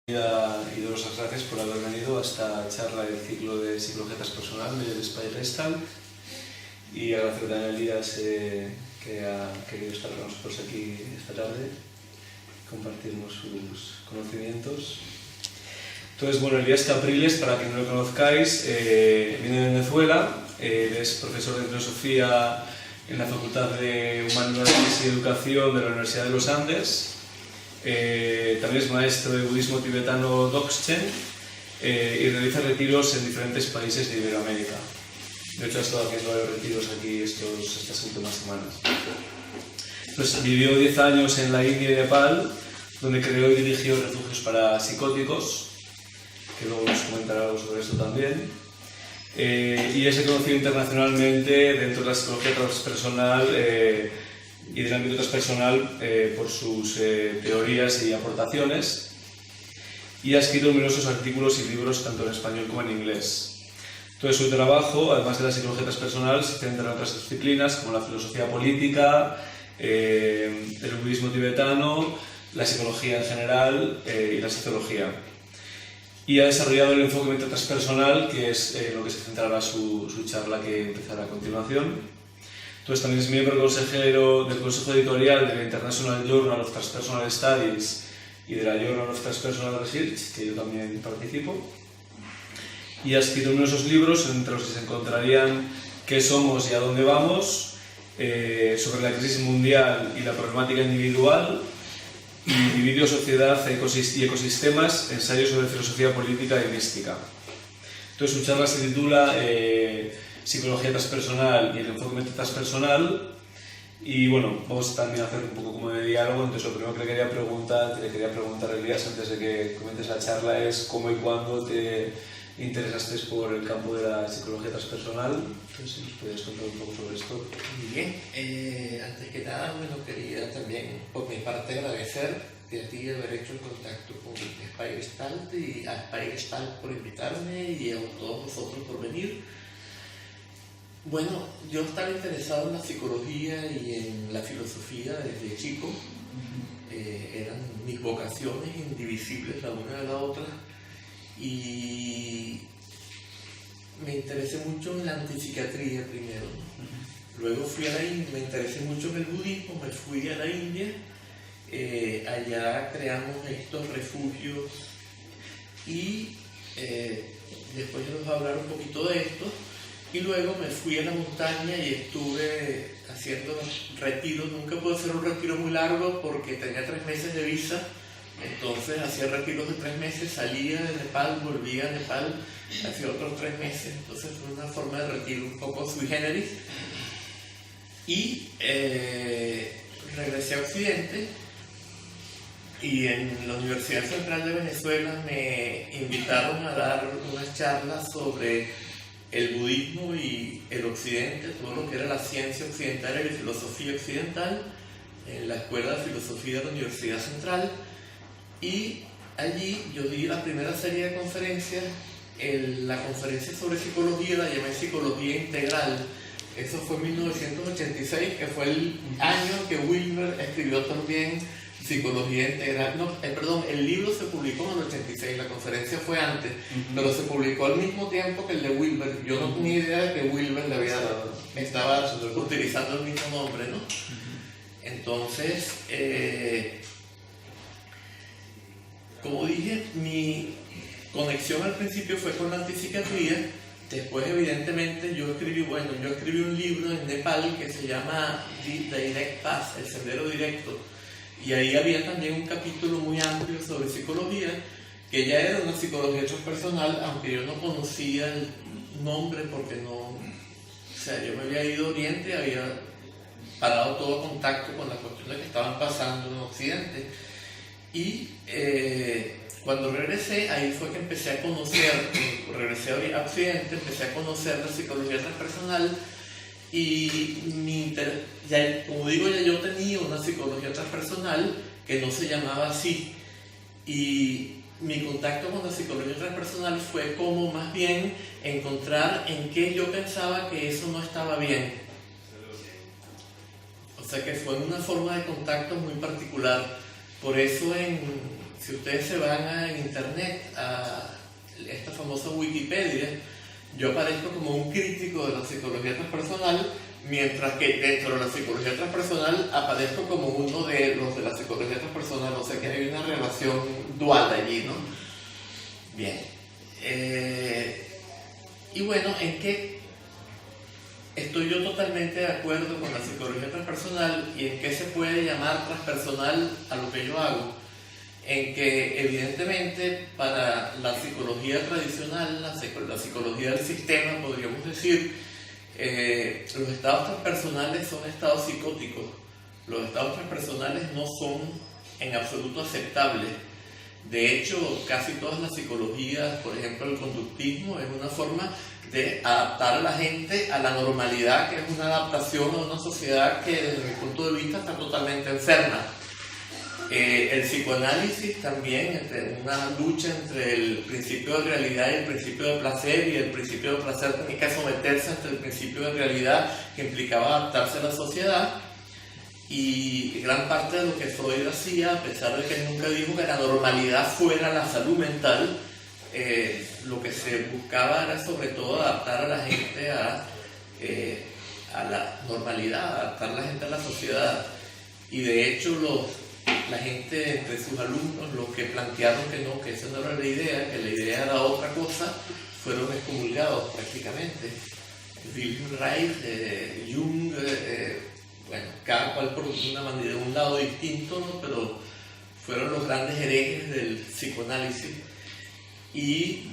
Y daros las gracias por haber venido a esta charla del ciclo de Psicología Transpersonal del Espai Gestalt, y agradecer también a Elías que ha querido estar con nosotros aquí esta tarde, compartirnos sus conocimientos. Entonces, bueno, Elías Capriles, para quien no lo conozcáis, viene de Venezuela, es profesor de filosofía en la Facultad de Humanidades y Educación de la Universidad de los Andes. También es maestro de budismo tibetano Dzogchen y realiza retiros en diferentes países de Iberoamérica. De hecho, ha estado haciendo varios retiros aquí estas últimas semanas. Pues vivió 10 años en la India y Nepal, donde creó y dirigió refugios para psicóticos, que luego nos comentará algo sobre esto también. Y es reconocido internacionalmente dentro de la psicología transpersonal y del ámbito transpersonal por sus teorías y aportaciones, y ha escrito numerosos artículos y libros tanto en español como en inglés. Todo su trabajo, además de la psicología transpersonal, se centra en otras disciplinas como la filosofía política, el budismo tibetano, la psicología en general y la sociología. Y ha desarrollado el enfoque transpersonal, que es lo que se centrará su charla, que empezará a continuación. Entonces, también es miembro consejero del Consejo Editorial de la International Journal of Transpersonal Studies y de la Journal of Transpersonal Research, que yo también participo. Y ha escrito numerosos libros, entre los que se encontrarían ¿Qué somos y a dónde vamos?, sobre la crisis mundial y la problemática individual, y Dividio, sociedad y ecosistemas, ensayos sobre filosofía política y mística. Entonces, su charla se titula Psicología transpersonal y el enfoque transpersonal, y bueno, vamos también a hacer un poco como de diálogo. Entonces, lo primero que le quería preguntar a Elías antes de que comentes la charla es cómo y cuándo te interesaste por el campo de la psicología transpersonal. Entonces, si nos podías contar un poco sobre esto. Muy bien, antes que nada, bueno, quería también por mi parte agradecerte a ti haber hecho el contacto con Espai Gestalt, y a Espai Gestalt por invitarme y a todos vosotros por venir. Bueno, yo estaba interesado en la psicología y en la filosofía desde chico. Eran mis vocaciones indivisibles la una de la otra, y me interesé mucho en la antipsiquiatría primero. Luego fui a la India, me interesé mucho en el budismo, me fui a la India, allá creamos estos refugios, y después yo les voy a hablar un poquito de esto. Y luego me fui a la montaña y estuve haciendo retiros. Nunca pude hacer un retiro muy largo porque tenía 3 meses de visa. Entonces hacía retiros de 3 meses, salía de Nepal, volvía a Nepal, hacía otros 3 meses. Entonces fue una forma de retiro un poco sui generis. Y regresé a Occidente, y en la Universidad Central de Venezuela me invitaron a dar unas charlas sobre el budismo y el occidente, todo lo que era la ciencia occidental y la filosofía occidental, en la Escuela de Filosofía de la Universidad Central. Y allí yo di la primera serie de conferencias. La conferencia sobre psicología la llamé Psicología Integral. Eso fue en 1986, que fue el año que Wilber escribió también Psicología Integral. No, perdón, el libro se publicó en el 86, la conferencia fue antes, pero se publicó al mismo tiempo que el de Wilber. Yo no tenía idea de que Wilber estaba utilizando el mismo nombre, ¿no? Entonces, como dije, mi conexión al principio fue con la antipsiquiatría. Después, evidentemente, yo escribí un libro en Nepal que se llama The Direct Path, el sendero directo. Y ahí había también un capítulo muy amplio sobre psicología, que ya era una psicología transpersonal, aunque yo no conocía el nombre porque yo me había ido a Oriente, había parado todo contacto con las cuestiones que estaban pasando en Occidente. Y cuando regresé, ahí fue que empecé a conocer, regresé a Occidente, empecé a conocer la psicología transpersonal. Y como digo, ya yo tenía una psicología transpersonal que no se llamaba así, y mi contacto con la psicología transpersonal fue como más bien encontrar en qué yo pensaba que eso no estaba bien. O sea que fue una forma de contacto muy particular. Por eso si ustedes se van a internet, a esta famosa Wikipedia, yo aparezco como un crítico de la psicología transpersonal, mientras que dentro de la psicología transpersonal aparezco como uno de los de la psicología transpersonal, o sea que hay una relación dual allí, ¿no? Bien. Y bueno, ¿en qué estoy yo totalmente de acuerdo con la psicología transpersonal y en qué se puede llamar transpersonal a lo que yo hago? En que evidentemente para la psicología tradicional, la psicología del sistema, podríamos decir, los estados transpersonales son estados psicóticos. Los estados transpersonales no son en absoluto aceptables. De hecho, casi todas las psicologías, por ejemplo el conductismo, es una forma de adaptar a la gente a la normalidad, que es una adaptación a una sociedad que desde mi punto de vista está totalmente enferma. El psicoanálisis también, una lucha entre el principio de realidad y el principio de placer, y el principio de placer tenía que someterse ante el principio de realidad, que implicaba adaptarse a la sociedad. Y gran parte de lo que Freud hacía, a pesar de que nunca dijo que la normalidad fuera la salud mental, lo que se buscaba era sobre todo adaptar a la gente a la normalidad, adaptar a la gente a la sociedad. Y de hecho la gente entre sus alumnos, los que plantearon que esa no era la idea, que la idea era otra cosa, fueron excomulgados prácticamente. Wilhelm Reich, Jung, bueno, cada cual por una manera, de un lado distinto, ¿no? Pero fueron los grandes herejes del psicoanálisis. Y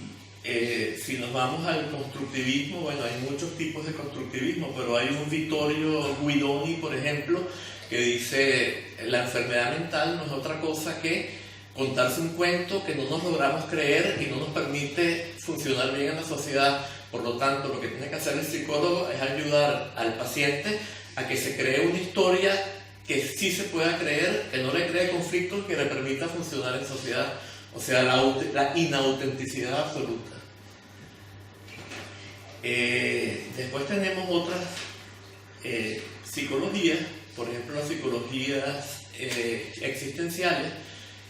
si nos vamos al constructivismo, bueno, hay muchos tipos de constructivismo, pero hay un Vittorio Guidoni, por ejemplo, que dice: la enfermedad mental no es otra cosa que contarse un cuento que no nos logramos creer y no nos permite funcionar bien en la sociedad. Por lo tanto, lo que tiene que hacer el psicólogo es ayudar al paciente a que se cree una historia que sí se pueda creer, que no le cree conflictos, que le permita funcionar en sociedad. O sea, la inautenticidad absoluta. Después tenemos otras psicologías, por ejemplo las psicologías existenciales,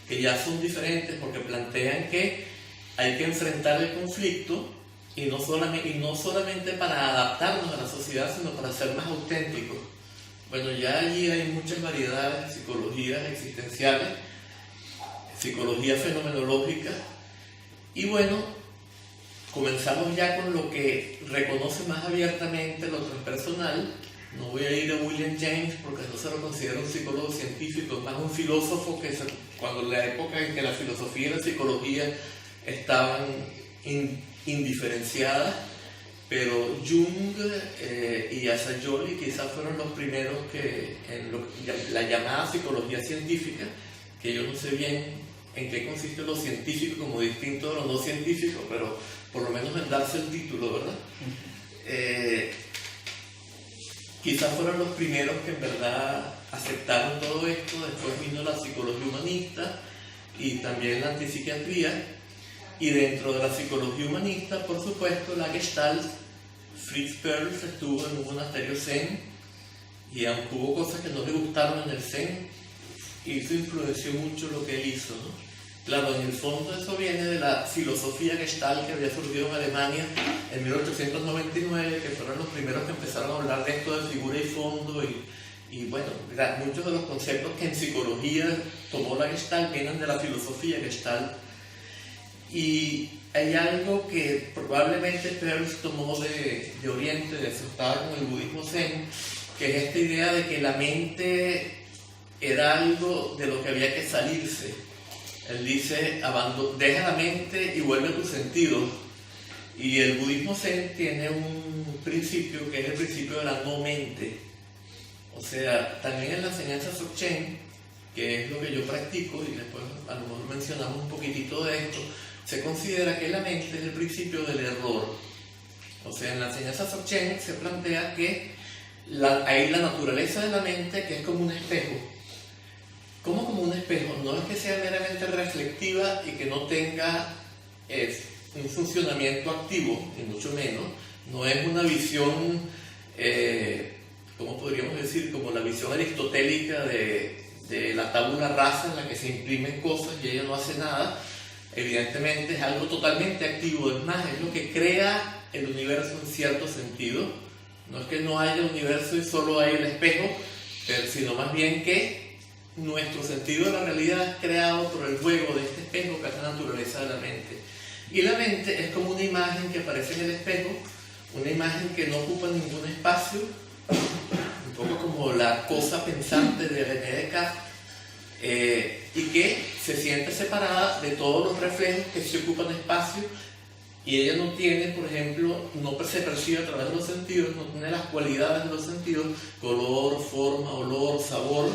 que ya son diferentes porque plantean que hay que enfrentar el conflicto y no solamente para adaptarnos a la sociedad, sino para ser más auténticos. Bueno, ya allí hay muchas variedades de psicologías existenciales, psicología fenomenológica, y bueno, comenzamos ya con lo que reconoce más abiertamente lo transpersonal. No voy a ir a William James porque no se lo considero un psicólogo científico, más un filósofo que cuando en la época en que la filosofía y la psicología estaban indiferenciadas, pero Jung y Assagioli quizás fueron los primeros que en la llamada psicología científica, que yo no sé bien en qué consiste lo científico como distinto de lo no científico, pero por lo menos en darse el título, ¿verdad? Quizás fueron los primeros que en verdad aceptaron todo esto. Después vino la psicología humanista y también la antipsiquiatría, y dentro de la psicología humanista, por supuesto, la Gestalt. Fritz Perls estuvo en un monasterio zen, y aunque hubo cosas que no le gustaron en el zen, eso influenció mucho lo que él hizo, ¿no? Claro, en el fondo eso viene de la filosofía Gestalt que había surgido en Alemania en 1899, que fueron los primeros que empezaron a hablar de esto de figura y fondo, y bueno, muchos de los conceptos que en psicología tomó la Gestalt vienen de la filosofía Gestalt. Y hay algo que probablemente Peirce tomó de Oriente, de su estado con el budismo zen, que es esta idea de que la mente era algo de lo que había que salirse. Él dice: deja la mente y vuelve a tus sentidos. Y el budismo zen tiene un principio que es el principio de la no mente. O sea, también en la enseñanza Dzogchen, que es lo que yo practico, y después a lo mejor mencionamos un poquitito de esto, se considera que la mente es el principio del error. O sea, en la enseñanza Dzogchen se plantea que hay la naturaleza de la mente, que es como un espejo. ¿Cómo como un espejo? No es que sea meramente reflectiva y que no tenga un funcionamiento activo, ni mucho menos. No es una visión, ¿cómo podríamos decir? Como la visión aristotélica de de la tabula rasa en la que se imprimen cosas y ella no hace nada, evidentemente es algo totalmente activo. Es más, es lo que crea el universo en cierto sentido. No es que no haya universo y solo hay el espejo, sino más bien que nuestro sentido de la realidad es creado por el juego de este espejo que es la naturaleza de la mente. Y la mente es como una imagen que aparece en el espejo, una imagen que no ocupa ningún espacio, un poco como la cosa pensante de René Descartes, y que se siente separada de todos los reflejos que sí ocupan espacio, y ella no tiene, por ejemplo, no se percibe a través de los sentidos, no tiene las cualidades de los sentidos, color, forma, olor, sabor,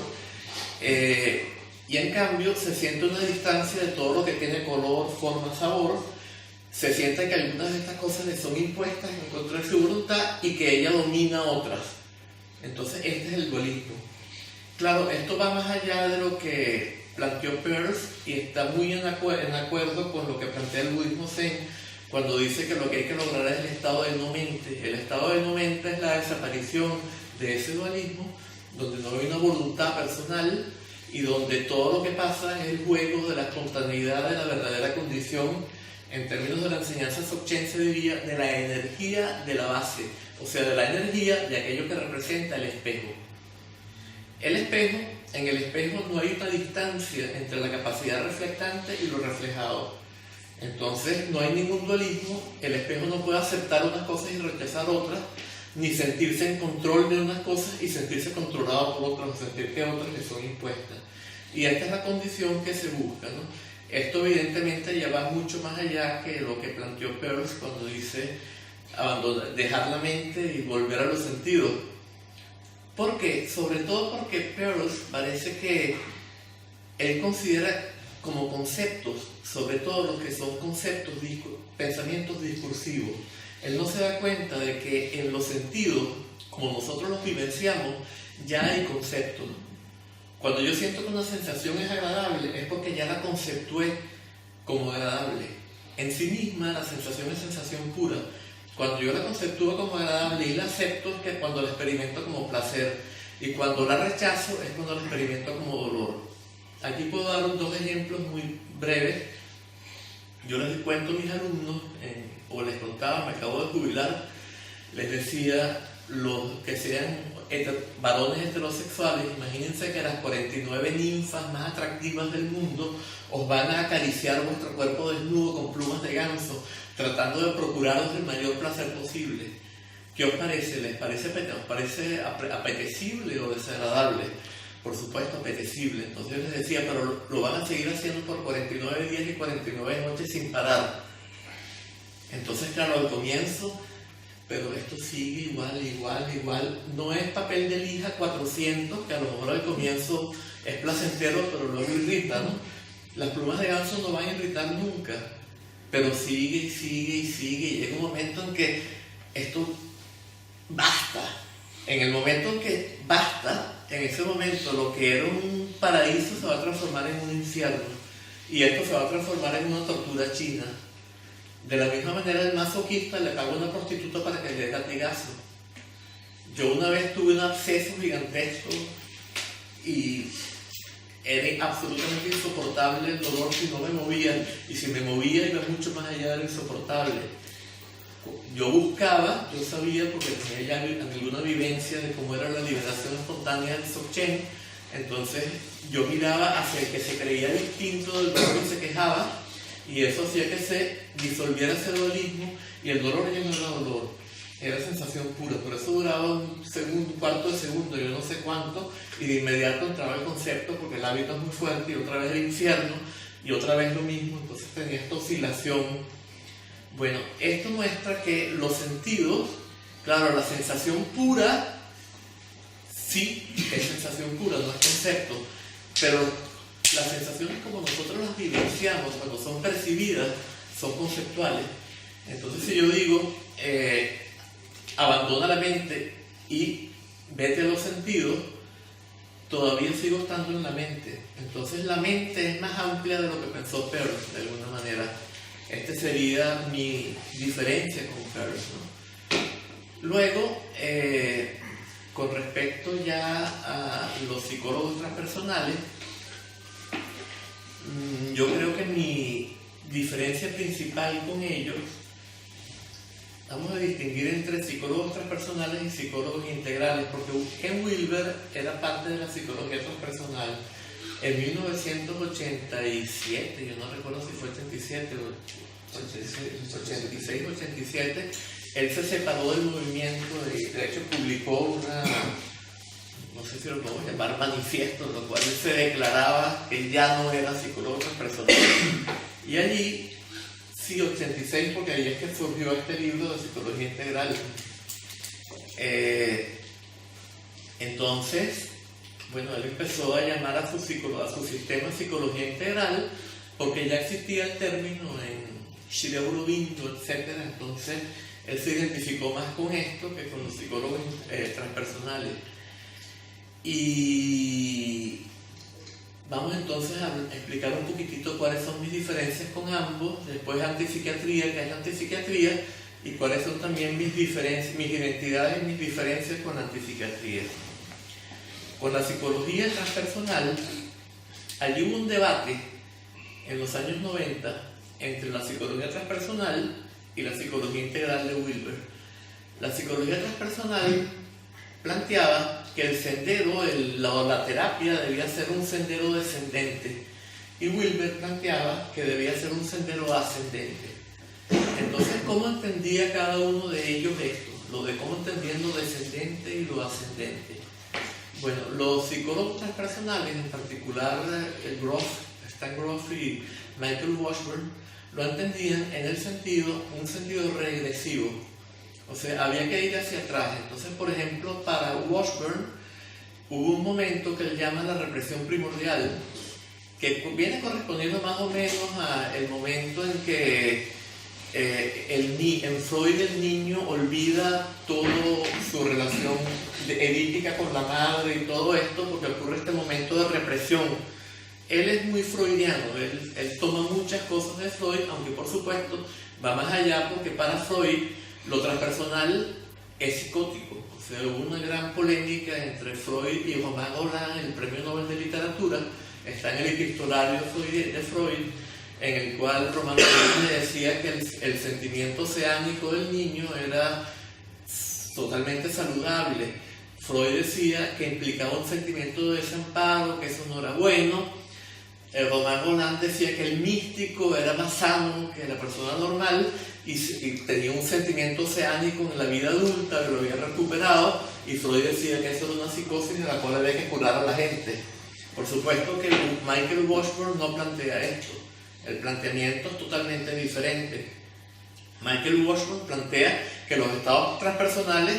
y en cambio se siente una distancia de todo lo que tiene color, forma, sabor. Se siente que algunas de estas cosas le son impuestas en contra de su voluntad y que ella domina otras. Entonces este es el dualismo. Claro, esto va más allá de lo que planteó Peirce y está muy en acuerdo con lo que plantea el budismo Zen cuando dice que lo que hay que lograr es el estado de no mente. El estado de no mente es la desaparición de ese dualismo, donde no hay una voluntad personal y donde todo lo que pasa es el juego de la espontaneidad de la verdadera condición. En términos de la enseñanza Dzogchen se diría de la energía de la base, o sea, de la energía de aquello que representa el espejo. El espejo, en el espejo no hay una distancia entre la capacidad reflectante y lo reflejado. Entonces no hay ningún dualismo, el espejo no puede aceptar unas cosas y rechazar otras, ni sentirse en control de unas cosas y sentirse controlado por otras, o sentir que otras le son impuestas. Y esta es la condición que se busca, ¿no? Esto evidentemente ya va mucho más allá que lo que planteó Peirce cuando dice dejar la mente y volver a los sentidos. ¿Por qué? Sobre todo porque Peirce parece que él considera como conceptos, sobre todo los que son conceptos, pensamientos discursivos. Él no se da cuenta de que en los sentidos, como nosotros los vivenciamos, ya hay conceptos. Cuando yo siento que una sensación es agradable, es porque ya la conceptué como agradable. En sí misma, la sensación es sensación pura. Cuando yo la conceptúo como agradable y la acepto, es que cuando la experimento como placer. Y cuando la rechazo, es cuando la experimento como dolor. Aquí puedo dar dos ejemplos muy breves. Yo les cuento a mis alumnos, o les contaba, me acabo de jubilar, les decía, los que sean varones heterosexuales, imagínense que las 49 ninfas más atractivas del mundo os van a acariciar vuestro cuerpo desnudo con plumas de ganso, tratando de procuraros el mayor placer posible. ¿Qué os parece? ¿Os parece apetecible o desagradable? Por supuesto, apetecible. Entonces yo les decía, pero lo van a seguir haciendo por 49 días y 49 noches sin parar. Entonces, claro, al comienzo, pero esto sigue igual. No es papel de lija 400, que a lo mejor al comienzo es placentero, pero luego irrita, ¿no? Las plumas de ganso no van a irritar nunca, pero sigue, y llega un momento en que esto basta. En el momento en que basta, en ese momento lo que era un paraíso se va a transformar en un infierno, y esto se va a transformar en una tortura china. De la misma manera, el masoquista le paga a una prostituta para que le dé latigazo. Yo una vez tuve un absceso gigantesco y era absolutamente insoportable el dolor si no me movía, y si me movía iba mucho más allá de lo insoportable. Yo sabía, porque tenía ya alguna vivencia de cómo era la liberación espontánea del Dzogchen, entonces yo miraba hacia el que se creía distinto del dolor y se quejaba, y eso hacía que se disolviera ese dualismo, y el dolor ya no era dolor, era sensación pura. Por eso duraba un cuarto de segundo, yo no sé cuánto, y de inmediato entraba el concepto, porque el hábito es muy fuerte, y otra vez el infierno, y otra vez lo mismo. Entonces tenía esta oscilación. Bueno, esto muestra que los sentidos, claro, la sensación pura sí es sensación pura, no es concepto, pero las sensaciones como nosotros las vivenciamos, cuando son percibidas, son conceptuales. Entonces, si yo digo, abandona la mente y vete a los sentidos, todavía sigo estando en la mente. Entonces, la mente es más amplia de lo que pensó Peirce, de alguna manera. Esta sería mi diferencia con Peirce, ¿no? Luego, con respecto ya a los psicólogos transpersonales, yo creo que mi diferencia principal con ellos, vamos a distinguir entre psicólogos transpersonales y psicólogos integrales, porque Ken Wilber era parte de la psicología transpersonal. En 1987, yo no recuerdo si fue 87 o 86, 87, él se separó del movimiento y de hecho publicó una, no sé si lo podemos llamar manifiesto, en lo cual él se declaraba que ya no era psicólogo transpersonal. Y allí, sí, 86, porque ahí es que surgió este libro de psicología integral. Entonces, bueno, él empezó a llamar a su sistema psicología integral, porque ya existía el término en Shri Aurobindo, etc. Entonces, él se identificó más con esto que con los psicólogos transpersonales. Y vamos entonces a explicar un poquitito cuáles son mis diferencias con ambos, después antipsiquiatría, qué es la antipsiquiatría, y cuáles son también mis identidades y mis diferencias con la antipsiquiatría. Con la psicología transpersonal, allí hubo un debate en los años 90 entre la psicología transpersonal y la psicología integral de Wilber. La psicología transpersonal planteaba que el sendero, la terapia debía ser un sendero descendente, y Wilber planteaba que debía ser un sendero ascendente. Entonces, ¿cómo entendía cada uno de ellos esto? Lo de cómo entendían lo descendente y lo ascendente. Bueno, los psicólogos transpersonales, en particular Stan Grof y Michael Washburn, lo entendían en un sentido regresivo. O sea, había que ir hacia atrás. Entonces, por ejemplo, para Washburn hubo un momento que él llama la represión primordial, que viene correspondiendo más o menos al momento en que en Freud el niño olvida toda su relación edípica con la madre y todo esto, porque ocurre este momento de represión. Él es muy freudiano, él toma muchas cosas de Freud, aunque por supuesto va más allá, porque para Freud lo transpersonal es psicótico. O sea, hubo una gran polémica entre Freud y Romain Rolland, el premio Nobel de Literatura. Está en el epistolario de Freud, en el cual Romain Rolland le decía que el sentimiento oceánico del niño era totalmente saludable. Freud decía que implicaba un sentimiento de desamparo, que eso no era bueno. Romain Rolland decía que el místico era más sano que la persona normal y tenía un sentimiento oceánico en la vida adulta, que lo había recuperado, y Freud decía que eso era una psicosis en la cual había que curar a la gente. Por supuesto que Michael Washburn no plantea esto. El planteamiento es totalmente diferente. Michael Washburn plantea que los estados transpersonales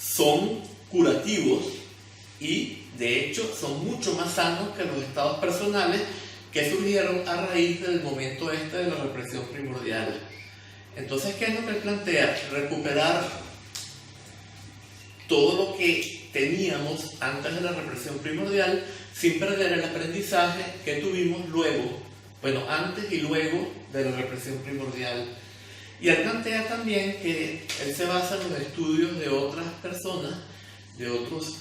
son curativos y, de hecho, son mucho más sanos que los estados personales que surgieron a raíz del momento de la represión primordial. Entonces, ¿qué es lo que él plantea? Recuperar todo lo que teníamos antes de la represión primordial sin perder el aprendizaje que tuvimos luego, antes y luego de la represión primordial. Y él plantea también que él se basa en los estudios de otras personas, de algunos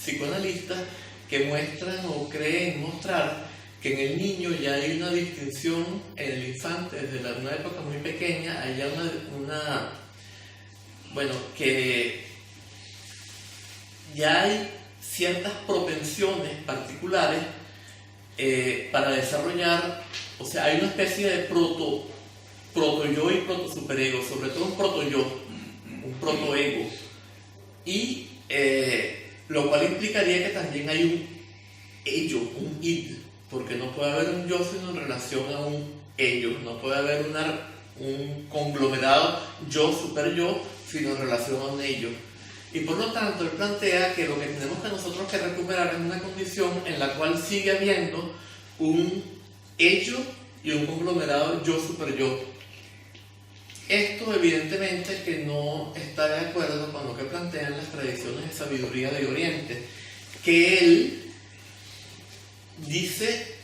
psicoanalistas, que muestran o creen mostrar que en el niño ya hay una distinción, en el infante, desde una época muy pequeña, hay ya que ya hay ciertas propensiones particulares para desarrollar, o sea, hay una especie de proto-yo y proto-superego, sobre todo un proto-yo, un proto-ego, y lo cual implicaría que también hay un ello, un id, porque no puede haber un yo sino en relación a un ello, no puede haber un conglomerado yo, super yo, sino en relación a un ello. Y por lo tanto, él plantea que lo que tenemos que nosotros que recuperar es una condición en la cual sigue habiendo un ello y un conglomerado yo, super yo. Esto evidentemente que no está de acuerdo con lo que plantean las tradiciones de sabiduría de Oriente, que él dice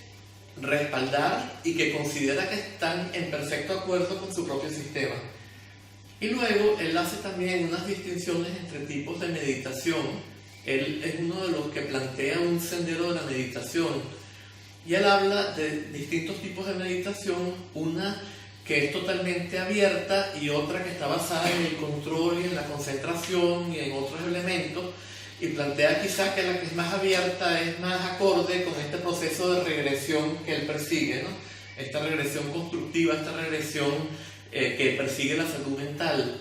respaldar y que considera que están en perfecto acuerdo con su propio sistema. Y luego él hace también unas distinciones entre tipos de meditación. Él es uno de los que plantea un sendero de la meditación. Y él habla de distintos tipos de meditación, una que es totalmente abierta y otra que está basada en el control y en la concentración y en otros elementos. Y plantea quizás que la que es más abierta es más acorde con este proceso de regresión que él persigue, ¿no? Esta regresión constructiva, esta regresión que persigue la salud mental.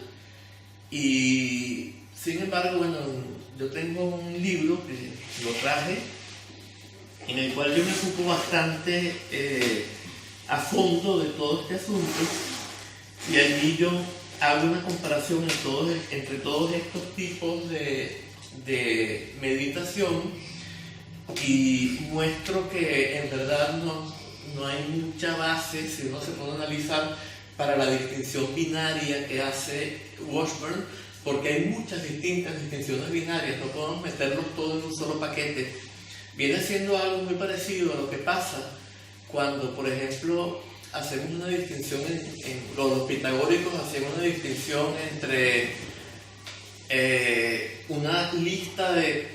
Y sin embargo, bueno, yo tengo un libro que lo traje, en el cual yo me ocupo bastante a fondo de todo este asunto, y allí yo hago una comparación entre todos estos tipos de meditación y muestro que en verdad no hay mucha base, si uno se puede analizar, para la distinción binaria que hace Washburn, porque hay muchas distintas distinciones binarias, no podemos meterlos todos en un solo paquete. Viene siendo algo muy parecido a lo que pasa cuando, por ejemplo, hacemos una distinción, los pitagóricos hacían una distinción entre una lista de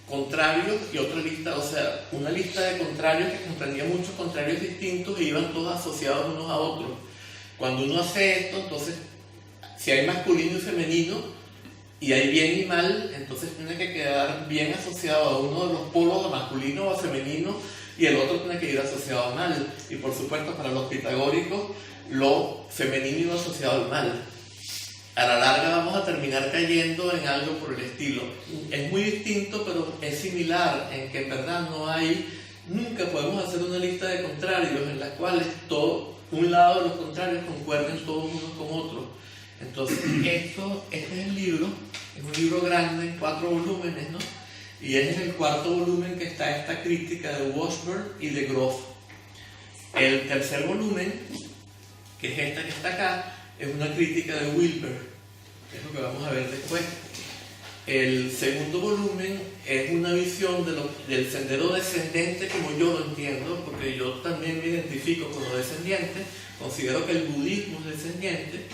contrarios y otra lista, o sea, una lista de contrarios que comprendía muchos contrarios distintos e iban todos asociados unos a otros. Cuando uno hace esto, entonces, si hay masculino y femenino, y hay bien y mal, entonces tiene que quedar bien asociado a uno de los polos, a masculino o a femenino, y el otro tiene que ir asociado a mal. Y por supuesto, para los pitagóricos, lo femenino iba asociado al mal. A la larga vamos a terminar cayendo en algo por el estilo. Es muy distinto, pero es similar en que en verdad nunca podemos hacer una lista de contrarios en las cuales un lado de los contrarios concuerden todos unos con otros. Entonces, este es el libro, es un libro grande en 4 volúmenes, ¿no? Y es en el 4.º volumen que está esta crítica de Washburn y de Grof. El tercer volumen, que es esta que está acá, es una crítica de Wilber, que es lo que vamos a ver después. El segundo volumen es una visión del sendero descendente como yo lo entiendo, porque yo también me identifico con lo descendiente, considero que el budismo es descendiente,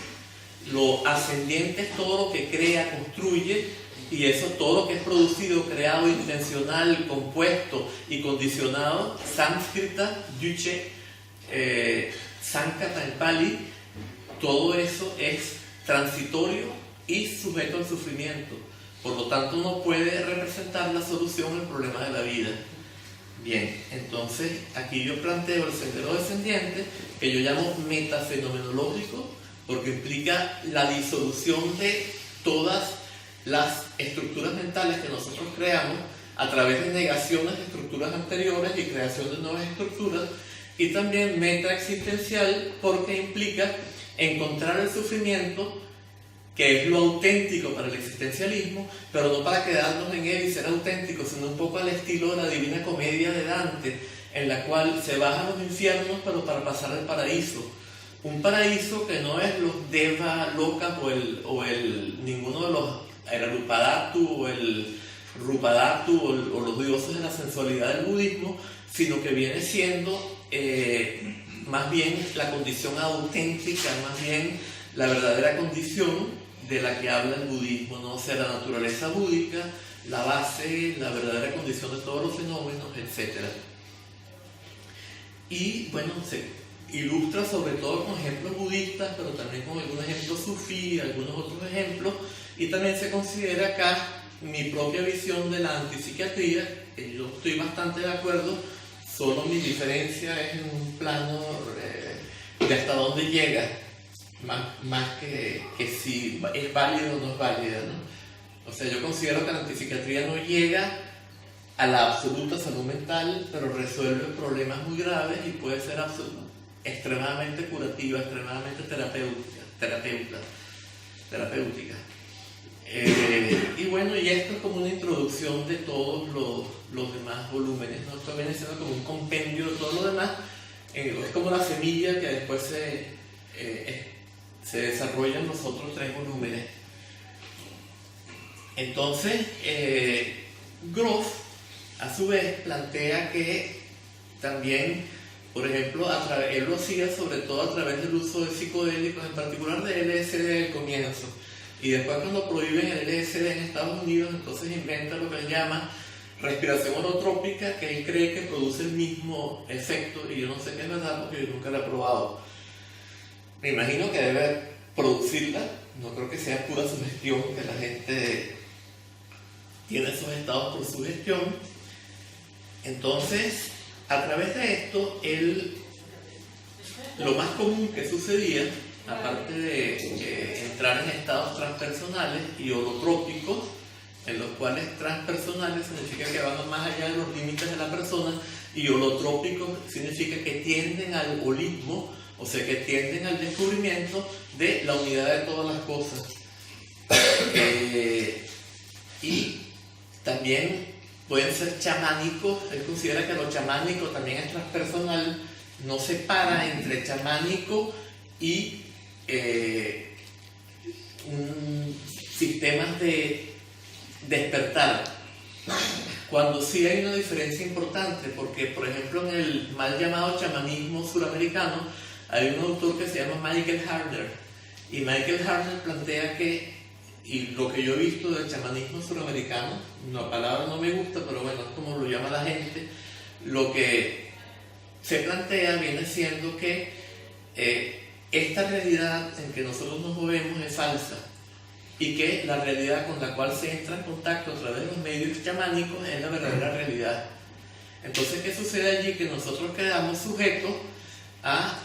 lo ascendiente es todo lo que crea, construye, y eso todo lo que es producido, creado, intencional, compuesto y condicionado, sánscrita, yuche, sankata en pali, todo eso es transitorio y sujeto al sufrimiento. Por lo tanto, no puede representar la solución al problema de la vida. Bien, entonces aquí yo planteo el sendero descendiente, que yo llamo metafenomenológico, porque implica la disolución de todas las estructuras mentales que nosotros creamos a través de negaciones de estructuras anteriores y creación de nuevas estructuras, y también metaexistencial, porque implica encontrar el sufrimiento, que es lo auténtico para el existencialismo, pero no para quedarnos en él y ser auténticos, sino un poco al estilo de la Divina Comedia de Dante, en la cual se baja a los infiernos, pero para pasar al paraíso. Un paraíso que no es los Deva Lokas o ninguno de los Erarupadatu o el Rupadatu o los dioses de la sensualidad del budismo, sino que viene siendo más bien la condición auténtica, más bien la verdadera condición de la que habla el budismo, ¿no? O sea, la naturaleza búdica, la base, la verdadera condición de todos los fenómenos, etc. Y bueno, se ilustra sobre todo con ejemplos budistas, pero también con algunos ejemplos sufí, algunos otros ejemplos, y también se considera acá mi propia visión de la antipsiquiatría, que yo estoy bastante de acuerdo, solo mi diferencia es en un plano de hasta dónde llega, más que si es válido o no es válida, ¿no? O sea, yo considero que la antipsiquiatría no llega a la absoluta salud mental, pero resuelve problemas muy graves y puede ser extremadamente curativa, extremadamente terapéutica. Y bueno, y esto es como una introducción de todos los demás volúmenes, ¿no? Esto viene siendo como un compendio de todo lo demás, es como la semilla que después se desarrolla en los otros 3 volúmenes. Entonces, Grof, a su vez, plantea que también Por ejemplo, él lo hacía sobre todo a través del uso de psicodélicos, en particular de LSD al comienzo. Y después cuando prohíben el LSD en Estados Unidos, entonces inventa lo que él llama respiración holotrópica, que él cree que produce el mismo efecto, y yo no sé qué es verdad porque yo nunca la he probado. Me imagino que debe producirla, no creo que sea pura sugestión, que la gente tiene esos estados por sugestión. Entonces, a través de esto, lo más común que sucedía, aparte de entrar en estados transpersonales y holotrópicos, en los cuales transpersonales significa que van más allá de los límites de la persona, y holotrópicos significa que tienden al holismo, o sea, que tienden al descubrimiento de la unidad de todas las cosas. Y también pueden ser chamánicos. Él considera que lo chamánico también es transpersonal, no separa entre chamánico y sistemas de despertar, cuando sí hay una diferencia importante, porque por ejemplo en el mal llamado chamanismo suramericano hay un autor que se llama Michael Harner, y Michael Harner plantea que, y lo que yo he visto del chamanismo suramericano, la palabra no me gusta, pero bueno, es como lo llama la gente, lo que se plantea viene siendo que esta realidad en que nosotros nos movemos es falsa, y que la realidad con la cual se entra en contacto a través de los medios chamánicos es la verdadera realidad. Entonces, ¿qué sucede allí? Que nosotros quedamos sujetos a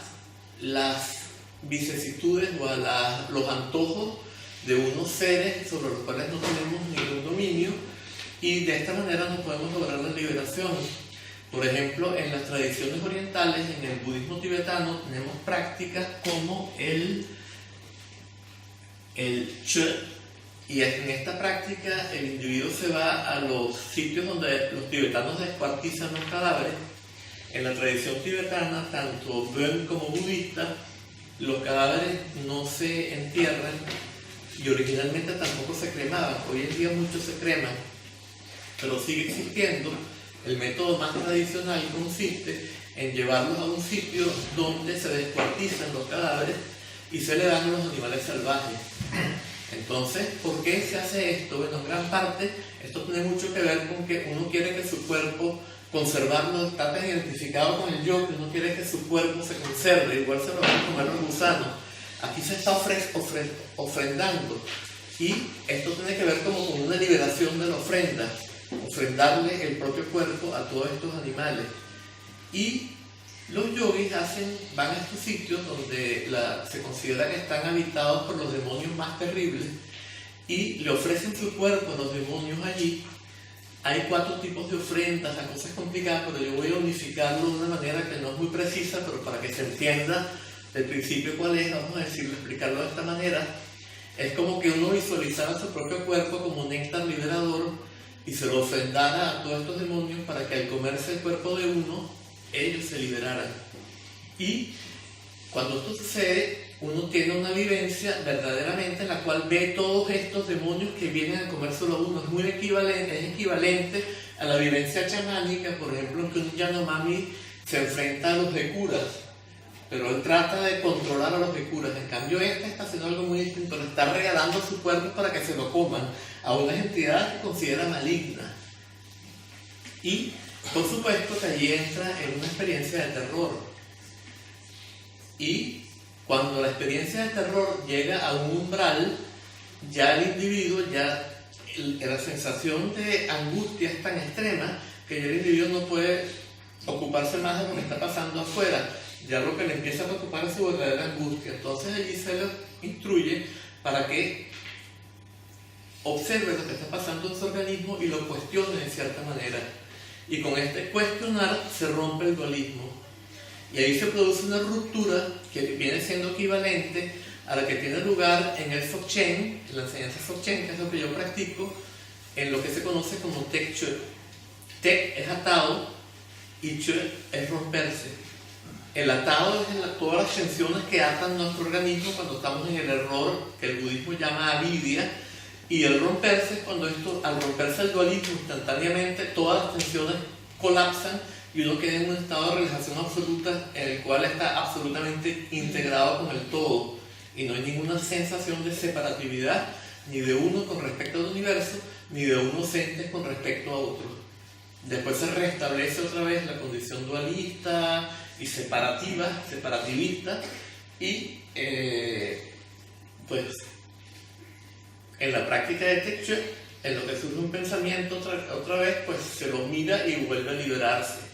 las vicisitudes o a los antojos de unos seres sobre los cuales no tenemos ningún dominio, y de esta manera no podemos lograr la liberación. Por ejemplo, en las tradiciones orientales, en el budismo tibetano, tenemos prácticas como el Che, y en esta práctica el individuo se va a los sitios donde los tibetanos descuartizan los cadáveres. En la tradición tibetana, tanto Bön como budista, los cadáveres no se entierran, y originalmente tampoco se cremaban. Hoy en día muchos se creman, pero sigue existiendo. El método más tradicional consiste en llevarlos a un sitio donde se descuartizan los cadáveres y se le dan a los animales salvajes. Entonces, ¿por qué se hace esto? Bueno, en gran parte esto tiene mucho que ver con que uno quiere que su cuerpo, conservarlo, está tan identificado con el yo, que uno quiere que su cuerpo se conserve, igual se lo van a comer los gusanos. Aquí se está ofrendando, y esto tiene que ver como con una liberación de la ofrenda, ofrendarle el propio cuerpo a todos estos animales. Y los yogis van a estos sitios donde se considera que están habitados por los demonios más terribles, y le ofrecen su cuerpo a los demonios allí. Hay 4 tipos de ofrendas, la cosa es complicada, pero yo voy a unificarlo de una manera que no es muy precisa, pero para que se entienda el principio cuál es, vamos a explicarlo de esta manera. Es como que uno visualizara su propio cuerpo como un néctar liberador y se lo ofrendara a todos estos demonios para que al comerse el cuerpo de uno, ellos se liberaran. Y cuando esto sucede, uno tiene una vivencia verdaderamente en la cual ve todos estos demonios que vienen a comérselo a uno. Es muy equivalente a la vivencia chamánica, por ejemplo, en que un Yanomami se enfrenta a los Hekuras, pero él trata de controlar a los Hekuras. En cambio, está haciendo algo muy distinto, le está regalando su cuerpo para que se lo coman a unas entidades que considera malignas. Y por supuesto que allí entra en una experiencia de terror. Y cuando la experiencia de terror llega a un umbral, ya el individuo, la sensación de angustia es tan extrema que ya el individuo no puede ocuparse más de lo que está pasando afuera. Ya lo que le empieza a preocupar es su verdadera angustia. Entonces allí se le instruye para que observe lo que está pasando en su organismo y lo cuestione de cierta manera. Y con este cuestionar se rompe el dualismo. Y ahí se produce una ruptura que viene siendo equivalente a la que tiene lugar en el Dzogchen, en la enseñanza Dzogchen, que es lo que yo practico, en lo que se conoce como Tek Chö. Tek es atado y Chö es romperse. El atado es todas las tensiones que atan nuestro organismo cuando estamos en el error que el budismo llama avidya, y el romperse es cuando al romperse el dualismo instantáneamente todas las tensiones colapsan y uno queda en un estado de realización absoluta en el cual está absolutamente integrado con el todo y no hay ninguna sensación de separatividad ni de uno con respecto al universo ni de unos entes con respecto a otros. Después se restablece otra vez la condición dualista y separativista y pues en la práctica de Tetsue, en lo que surge un pensamiento otra vez, pues se lo mira y vuelve a liberarse.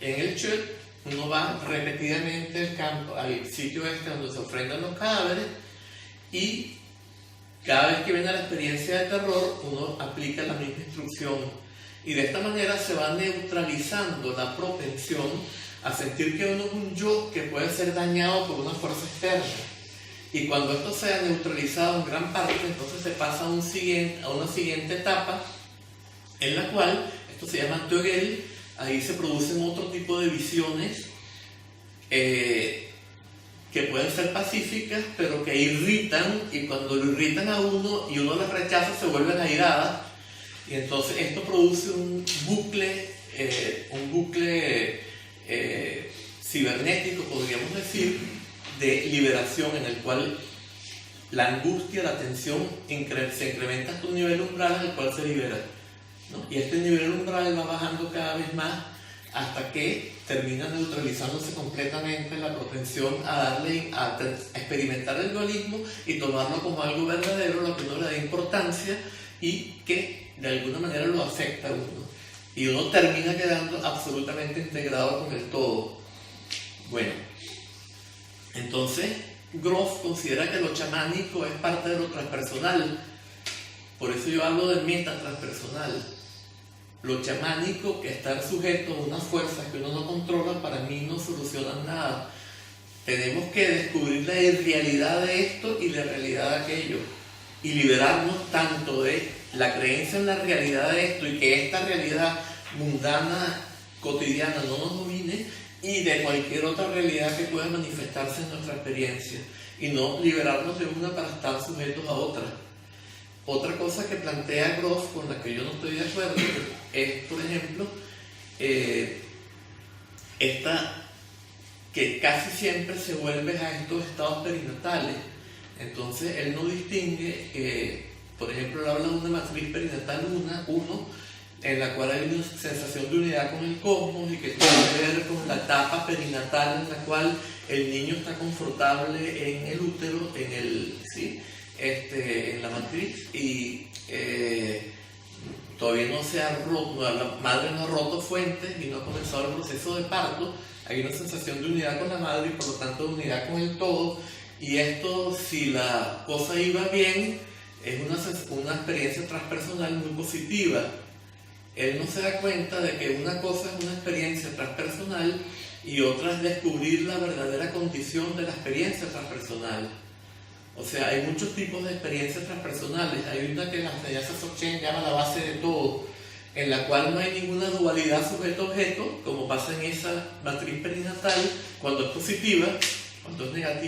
En el Chöd uno va repetidamente al campo, al sitio este donde se ofrendan los cadáveres, y cada vez que viene la experiencia de terror uno aplica la misma instrucción, y de esta manera se va neutralizando la propensión a sentir que uno es un yo que puede ser dañado por una fuerza externa. Y cuando esto sea neutralizado en gran parte, entonces se pasa a una siguiente etapa en la cual, esto se llama Tögel, ahí se producen otro tipo de visiones que pueden ser pacíficas, pero que irritan, y cuando lo irritan a uno y uno las rechaza, se vuelven airadas, y entonces esto produce un bucle cibernético, podríamos decir, de liberación, en el cual la angustia, la tensión se incrementa hasta un nivel umbral en el cual se libera, ¿no? Y este nivel umbral va bajando cada vez más hasta que termina neutralizándose completamente la propensión a experimentar el dualismo y tomarlo como algo verdadero, lo que uno le da importancia y que de alguna manera lo afecta a uno. Y uno termina quedando absolutamente integrado con el todo. Bueno, entonces Grof considera que lo chamánico es parte de lo transpersonal. Por eso yo hablo de metatranspersonal. Lo chamánico, que estar sujeto a unas fuerzas que uno no controla, para mí no soluciona nada. Tenemos que descubrir la irrealidad de esto y la realidad de aquello, y liberarnos tanto de la creencia en la realidad de esto y que esta realidad mundana, cotidiana, no nos domine, y de cualquier otra realidad que pueda manifestarse en nuestra experiencia, y no liberarnos de una para estar sujetos a otra. Otra cosa que plantea Grof, con la que yo no estoy de acuerdo, es, por ejemplo, esta que casi siempre se vuelve a estos estados perinatales. Entonces él no distingue que, por ejemplo, él habla de una matriz perinatal 1, en la cual hay una sensación de unidad con el cosmos y que tiene que ver con la etapa perinatal en la cual el niño está confortable en el útero, en la matriz, y todavía no se ha roto, la madre no ha roto fuentes y no ha comenzado el proceso de parto. Hay una sensación de unidad con la madre y por lo tanto de unidad con el todo, y esto, si la cosa iba bien, es una experiencia transpersonal muy positiva. Él no se da cuenta de que una cosa es una experiencia transpersonal y otra es descubrir la verdadera condición de la experiencia transpersonal. O sea, hay muchos tipos de experiencias transpersonales. Hay una que la enseñanza Dzogchen llama la base de todo, en la cual no hay ninguna dualidad sujeto-objeto, como pasa en esa matriz perinatal, cuando es positiva, cuando es negativa.